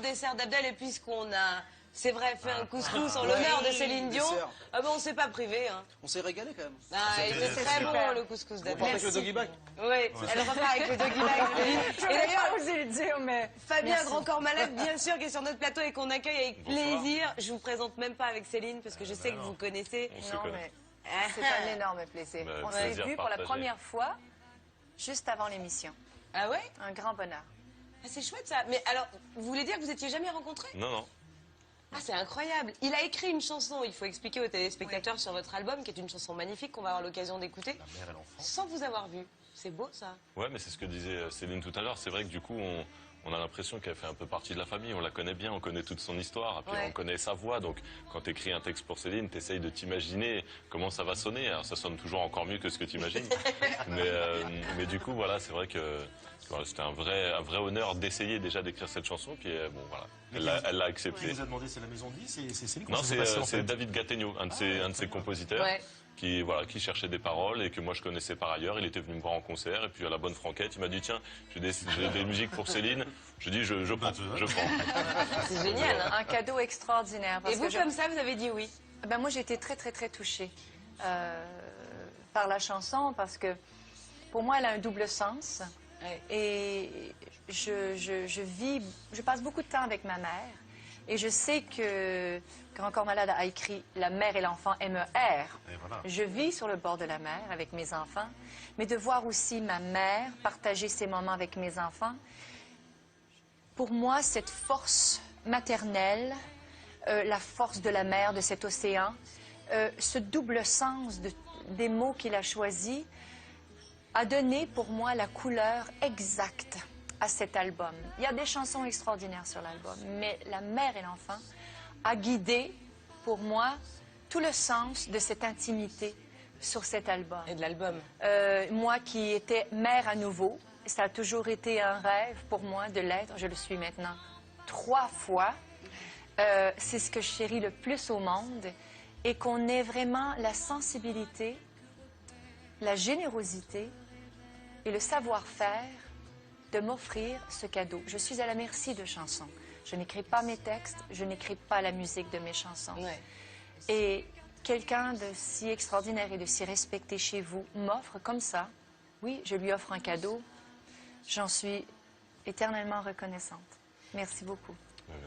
dessert d'Abdel et puisqu'on a, c'est vrai, fait un couscous en l'honneur de Céline Dion, ah ben on s'est pas privé. Hein. On s'est régalé quand même. Ah, il était très bon le couscous d'Abdel. Avec le doggy bag. Oui, elle repart avec le doggy bag. Je n'ai pas osé le dire, mais... Fabien Grand Corps Malade, bien sûr, qui est sur notre plateau et qu'on accueille avec plaisir. Je vous présente même pas avec Céline parce que je sais que vous connaissez. Non, mais c'est un énorme plaisir. On s'est vu pour la première fois juste avant l'émission. Ah ouais? Un grand bonheur. Ah, c'est chouette ça. Mais alors, vous voulez dire que vous étiez jamais rencontrés? Non, non. Ah, c'est incroyable. Il a écrit une chanson, il faut expliquer aux téléspectateurs sur votre album, qui est une chanson magnifique qu'on va avoir l'occasion d'écouter. La mère et l'enfant. Sans vous avoir vu. C'est beau ça. Ouais, mais c'est ce que disait Céline tout à l'heure. C'est vrai que du coup, on a l'impression qu'elle fait un peu partie de la famille. On la connaît bien, on connaît toute son histoire, puis on connaît sa voix. Donc, quand tu écris un texte pour Céline, tu essayes de t'imaginer comment ça va sonner. Alors, ça sonne toujours encore mieux que ce que tu imagines. mais du coup, voilà, c'est vrai que voilà, c'était un vrai honneur d'essayer déjà d'écrire cette chanson. Puis bon, voilà, elle l'a accepté. Qui vous a demandé, c'est la maison de vie, c'est Céline? Non, c'est David Gattegno, un de ses compositeurs. Ouais. Qui cherchait des paroles et que moi je connaissais par ailleurs. Il était venu me voir en concert et puis à la bonne franquette, il m'a dit tiens, j'ai des musiques pour Céline. Je dis je prends. C'est génial. Hein. Un cadeau extraordinaire. Parce et vous, que comme ça, vous avez dit oui? Ben, moi, j'ai été très, très, très touchée par la chanson parce que pour moi, elle a un double sens. Ouais. Et je passe beaucoup de temps avec ma mère. Et je sais que Grand Corps Malade a écrit La mère et l'enfant MER. Voilà. Je vis sur le bord de la mer avec mes enfants, mais de voir aussi ma mère partager ces moments avec mes enfants, pour moi, cette force maternelle, la force de la mer, de cet océan, ce double sens des mots qu'il a choisis, a donné pour moi la couleur exacte à cet album. Il y a des chansons extraordinaires sur l'album, mais La mère et l'enfant a guidé pour moi tout le sens de cette intimité sur cet album. Et de l'album. Moi qui étais mère à nouveau, ça a toujours été un rêve pour moi de l'être. Je le suis maintenant 3 fois. C'est ce que je chéris le plus au monde et qu'on ait vraiment la sensibilité, la générosité et le savoir-faire de m'offrir ce cadeau. Je suis à la merci de chansons. Je n'écris pas mes textes, je n'écris pas la musique de mes chansons. Ouais. Et quelqu'un de si extraordinaire et de si respecté chez vous m'offre comme ça, oui, je lui offre un cadeau. J'en suis éternellement reconnaissante. Merci beaucoup.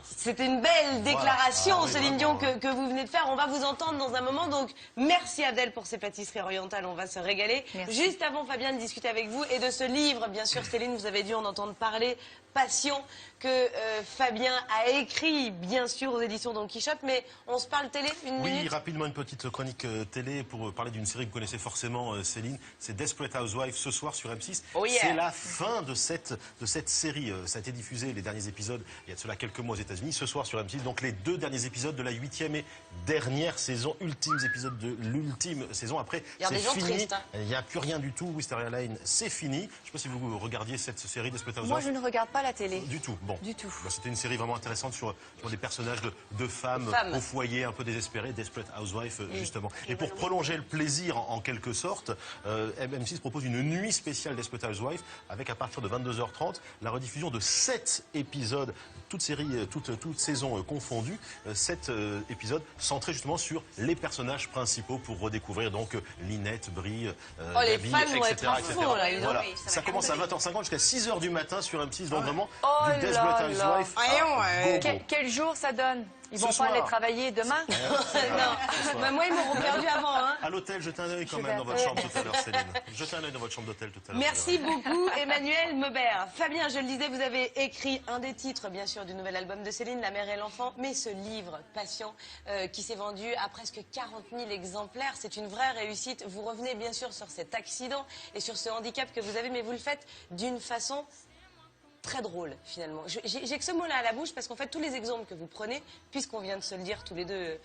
C'était une belle déclaration, Céline Dion, que vous venez de faire. On va vous entendre dans un moment. Donc, merci Abdel pour ces pâtisseries orientales. On va se régaler. Merci. Juste avant, Fabien, de discuter avec vous et de ce livre, bien sûr, Céline, vous avez dû en entendre parler, Passion, que Fabien a écrit, bien sûr, aux éditions Don Quichotte. Mais on se parle télé, une minute? Rapidement, une petite chronique télé pour parler d'une série que vous connaissez forcément, Céline. C'est Desperate Housewives, ce soir sur M6. Oh yeah. C'est la fin de cette série. Ça a été diffusé, les derniers épisodes, il y a de cela quelques mois aux États-Unis. Ce soir sur M6, donc les 2 derniers épisodes de la 8e et dernière saison, ultimes épisodes de l'ultime saison. Après, c'est fini. Tristes, hein. Il n'y a plus rien du tout. Wisteria Lane, c'est fini. Je ne sais pas si vous regardiez cette série Desperate Housewives. Moi, je ne regarde pas la télé. Du tout. Bon. Du tout. Bah, c'était une série vraiment intéressante sur des personnages de femmes au foyer, un peu désespérées, Desperate Housewives, justement. Et pour prolonger le plaisir, en quelque sorte, M6 propose une nuit spéciale Desperate Housewives, avec à partir de 22h30, la rediffusion de 7 épisodes, toutes séries, toutes saisons confondues, 7 épisodes centrés justement sur les personnages principaux pour redécouvrir donc Lynette, Brie, les Gabi, fans vont etc. être à fond, là, évidemment. Voilà. Oui, ça commence à 20h50 jusqu'à 6h du matin sur M6, donc vraiment Oh du Desperate là là. Housewives. Quel jour ça donne? Ils Ce vont soir. pas aller travailler demain? Non, bah, moi, ils m'auront perdu avant. Hein. À l'hôtel, jetez un œil quand Je même vais dans votre chambre tout à l'heure, Céline. Jetez un œil dans votre chambre d'hôtel tout à l'heure. Merci beaucoup, Emmanuel Meubert. Fabien, je le disais, vous avez écrit un des titres, bien sûr, du nouvel album de Céline, La mère et l'enfant, mais ce livre, Passion, qui s'est vendu à presque 40 000 exemplaires, c'est une vraie réussite. Vous revenez, bien sûr, sur cet accident et sur ce handicap que vous avez, mais vous le faites d'une façon très drôle, finalement. J'ai que ce mot-là à la bouche parce qu'en fait, tous les exemples que vous prenez, puisqu'on vient de se le dire tous les deux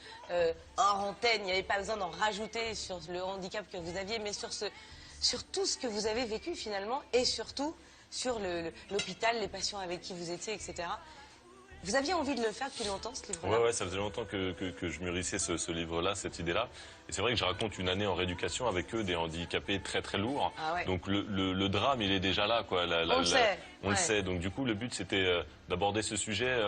hors antenne, il n'y avait pas besoin d'en rajouter sur le handicap que vous aviez, mais sur tout ce que vous avez vécu, finalement, et surtout sur l'hôpital, les patients avec qui vous étiez, etc. Vous aviez envie de le faire depuis longtemps, ce livre-là? Ouais, ça faisait longtemps que je mûrissais ce livre-là, cette idée-là. Et c'est vrai que je raconte une année en rééducation avec eux, des handicapés très très lourds. Ah ouais. Donc le drame, il est déjà là, quoi. On le sait. Donc du coup, le but, c'était d'aborder ce sujet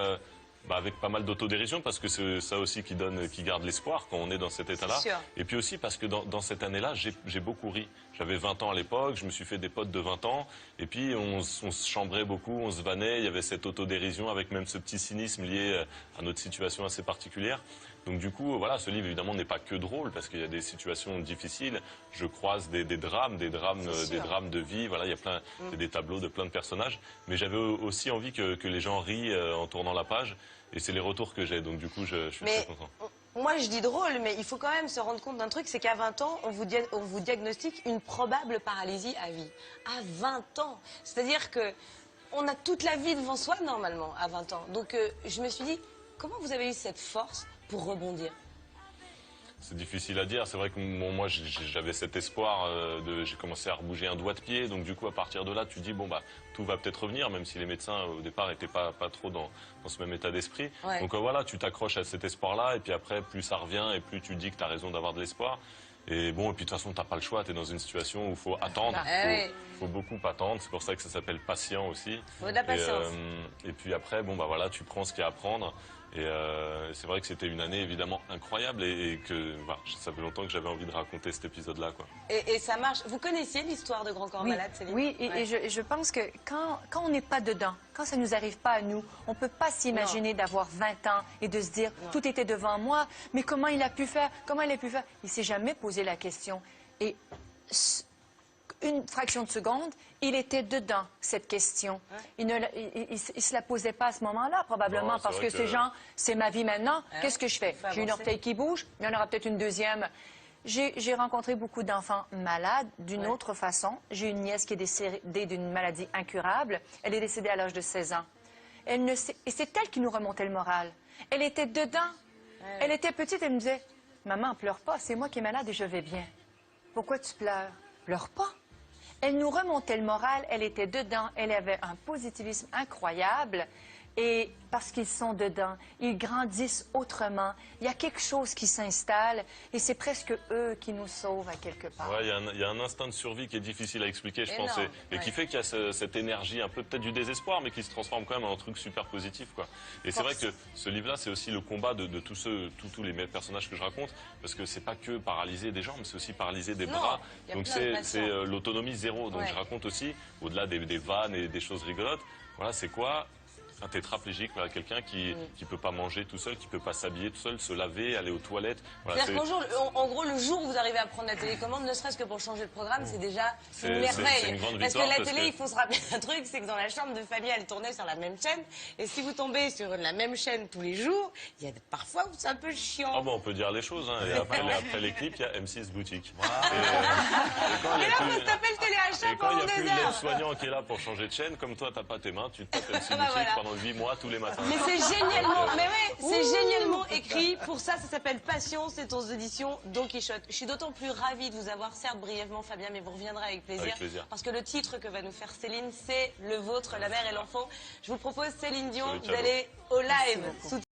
avec pas mal d'autodérision, parce que c'est ça aussi qui garde l'espoir quand on est dans cet état-là. Et puis aussi parce que dans cette année-là, j'ai beaucoup ri. J'avais 20 ans à l'époque, je me suis fait des potes de 20 ans, et puis on se chambrait beaucoup, on se vannait, il y avait cette autodérision avec même ce petit cynisme lié à notre situation assez particulière. Donc du coup, voilà, ce livre évidemment n'est pas que drôle, parce qu'il y a des situations difficiles. Je croise des drames de vie. Voilà, il y a des tableaux de plein de personnages. Mais j'avais aussi envie que les gens rient en tournant la page. Et c'est les retours que j'ai. Donc du coup, je suis très content. Moi, je dis drôle, mais il faut quand même se rendre compte d'un truc, c'est qu'à 20 ans, on vous diagnostique une probable paralysie à vie. À 20 ans. C'est-à-dire que on a toute la vie devant soi, normalement, à 20 ans. Donc je me suis dit, comment vous avez eu cette force pour rebondir? C'est difficile à dire. C'est vrai que moi, j'avais cet espoir. J'ai commencé à rebouger un doigt de pied. Donc, du coup, à partir de là, tu dis, bon, tout va peut-être revenir, même si les médecins, au départ, n'étaient pas trop dans ce même état d'esprit. Ouais. Donc, voilà, tu t'accroches à cet espoir-là. Et puis après, plus ça revient et plus tu dis que tu as raison d'avoir de l'espoir. Et bon, et puis de toute façon, tu n'as pas le choix. Tu es dans une situation où il faut attendre. Il faut beaucoup attendre. C'est pour ça que ça s'appelle patient aussi. Il faut de la patience. Et puis après, bon, voilà, tu prends ce qu'il y a à prendre. Et c'est vrai que c'était une année évidemment incroyable et que ça fait longtemps que j'avais envie de raconter cet épisode-là, quoi. Et ça marche. Vous connaissiez l'histoire de Grand Corps Malade, Céline? Oui, et je pense que quand on n'est pas dedans, quand ça ne nous arrive pas à nous, on ne peut pas s'imaginer d'avoir 20 ans et de se dire tout était devant moi, mais comment il a pu faire? Comment il a pu faire? Il ne s'est jamais posé la question. Et une fraction de seconde, il était dedans, cette question. Il ne se la posait pas à ce moment-là, probablement, non, parce que ces gens, c'est ma vie maintenant. Qu'est-ce que je fais? J'ai une orteil qui bouge, il y en aura peut-être une deuxième. J'ai rencontré beaucoup d'enfants malades d'une autre façon. J'ai une nièce qui est décédée d'une maladie incurable. Elle est décédée à l'âge de 16 ans. Et c'est elle qui nous remontait le moral. Elle était dedans. Elle était petite, elle me disait, « Maman, pleure pas, c'est moi qui est malade et je vais bien. Pourquoi tu pleures? Pleure pas. » Elle nous remontait le moral, elle était dedans, elle avait un positivisme incroyable. Et parce qu'ils sont dedans, ils grandissent autrement. Il y a quelque chose qui s'installe et c'est presque eux qui nous sauvent à quelque part. Ouais, il y a un instinct de survie qui est difficile à expliquer, je pense, et qui fait qu'il y a cette énergie, un peu peut-être du désespoir, mais qui se transforme quand même en un truc super positif, quoi. Et c'est vrai que ce livre-là, c'est aussi le combat de tous les personnages que je raconte, parce que c'est pas que paralyser des jambes, c'est aussi paralyser des bras. Donc c'est l'autonomie zéro. Donc je raconte aussi, au-delà des vannes et des choses rigolotes, voilà, c'est quoi un tétraplégique, voilà, quelqu'un qui peut pas manger tout seul, qui peut pas s'habiller tout seul, se laver, aller aux toilettes. Voilà, en gros, le jour où vous arrivez à prendre la télécommande, ne serait-ce que pour changer de programme, c'est déjà une merveille. Parce que la télé, il faut se rappeler un truc, c'est que dans la chambre de famille, elle tournait sur la même chaîne. Et si vous tombez sur la même chaîne tous les jours, il y a parfois où c'est un peu chiant. Ah bon, on peut dire les choses. Hein. Et après les clips, il y a M6 Boutique. Et là, on peut se taper le téléachat pendant des heures. Et quand il n'y a plus l'aide-soignant qui est là pour changer de chaîne, comme toi, t'as pas tes mains, tu te tapes M6 Boutique pendant 8 mois tous les matins. Mais c'est génialement écrit. Pour ça s'appelle Passion, c'est aux éditions Don Quichotte. Je suis d'autant plus ravie de vous avoir, certes brièvement Fabien, mais vous reviendrez avec plaisir. Avec plaisir. Parce que le titre que va nous faire Céline, c'est le vôtre, La mère et l'enfant. Je vous propose, Céline Dion, d'aller au live.